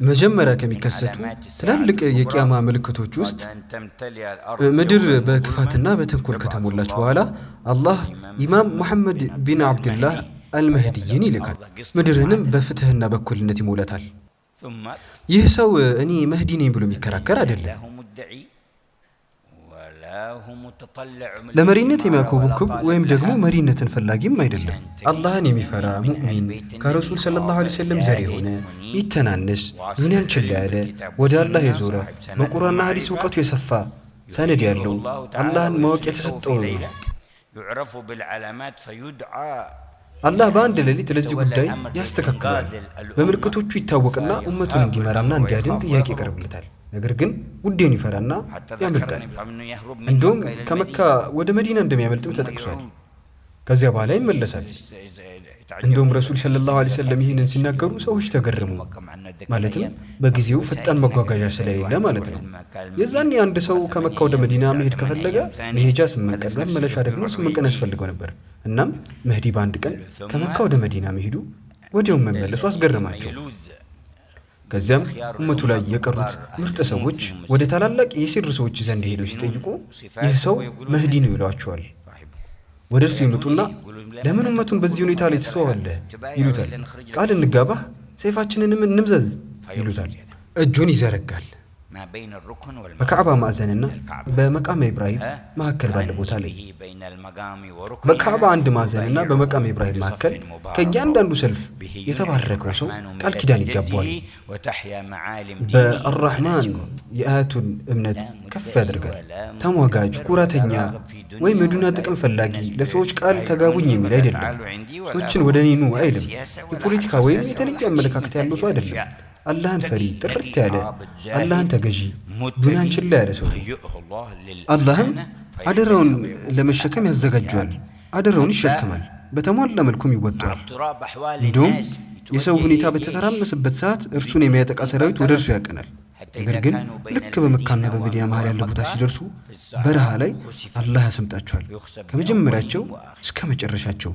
መጀመሪያ ከሚከሰቱ ትላልቅ የቂያማ ምልክቶች ውስጥ ምድር በክፋትና በተንኮል ከተሞላች በኋላ አላህ ኢማም ሙሐመድ ቢን አብድላህ አልመህዲይን ይልካል። ምድርንም በፍትህና በእኩልነት ይሞላታል። ይህ ሰው እኔ መህዲ ነኝ ብሎ የሚከራከር አይደለም። ለመሪነት የሚያኮበኩብ ወይም ደግሞ መሪነትን ፈላጊም አይደለም። አላህን የሚፈራ ሙእሚን ከረሱል ሰለላሁ ዐለይሂ ወሰለም ዘር የሆነ ይተናነስ ዱንያን ችላ ያለ ወደ አላህ የዞረ በቁርአንና ሐዲስ እውቀቱ የሰፋ ሰነድ ያለው አላህን ማወቅ የተሰጠው ነው። አላህ በአንድ ሌሊት ለዚህ ጉዳይ ያስተካክላል። በምልክቶቹ ይታወቅና ኡመቱን እንዲመራና እንዲያድን ጥያቄ ይቀርብለታል። ነገር ግን ጉዳዩን ይፈራና ያመልጣል። እንደውም ከመካ ወደ መዲና እንደሚያመልጥም ተጠቅሷል። ከዚያ በኋላ ይመለሳል። እንደውም ረሱል ሰለላሁ ዐለይሂ ወሰለም ይህንን ሲናገሩ ሰዎች ተገረሙ። ማለትም በጊዜው ፈጣን መጓጓዣ ስለሌለ ማለት ነው። የዛኔ አንድ ሰው ከመካ ወደ መዲና መሄድ ከፈለገ መሄጃ 8 ቀን መመለሻ ደግሞ 8 ቀን ያስፈልገው ነበር። እናም መህዲ በአንድ ቀን ከመካ ወደ መዲና መሄዱ ወዲያው መመለሱ አስገረማቸው። ከዚያም ኡመቱ ላይ የቀሩት ምርጥ ሰዎች ወደ ታላላቅ የሲር ሰዎች ዘንድ ሄደው ሲጠይቁ ይህ ሰው መህዲ ነው ይሏቸዋል። ወደ እርሱ ይመጡና ለምን ኡመቱን በዚህ ሁኔታ ላይ ትሰዋለህ ይሉታል። ቃል እንጋባህ፣ ሰይፋችንንም እንምዘዝ ይሉታል። እጁን ይዘረጋል። በካዕባ ማዕዘንና በመቃመ ኢብራሂም መካከል ባለ ቦታ ላይ በካዕባ አንድ ማዕዘንና በመቃመ ኢብራሂም መካከል ከእያንዳንዱ ሰልፍ የተባረከው ሰው ቃል ኪዳን ይጋባዋል። በአራሕማን የአያቱን እምነት ከፍ ያደርጋል። ተሟጋጅ፣ ኩራተኛ ወይም የዱንያ ጥቅም ፈላጊ ለሰዎች ቃል ተጋቡኝ የሚል አይደለም። ሰዎችን ወደ እኔ ኑ አይልም። የፖለቲካ ወይም የተለየ አመለካከት ያለው ሰው አይደለም። አላህን ፈሪ፣ ጥርት ያለ አላህን ተገዢ፣ ዱንያን ችላ ያለ ሰው አላህም አደራውን ለመሸከም ያዘጋጀዋል። አደራውን ይሸከማል፣ በተሟላ መልኩም ይወጣል። እንዲሁም የሰው ሁኔታ በተተራመሰበት ሰዓት እርሱን የሚያጠቃ ሰራዊት ወደ እርሱ ያቀናል። ነገር ግን ልክ በመካና በመዲና መሃል ያለ ቦታ ሲደርሱ በረሃ ላይ አላህ ያሰምጣቸዋል ከመጀመሪያቸው እስከ መጨረሻቸው።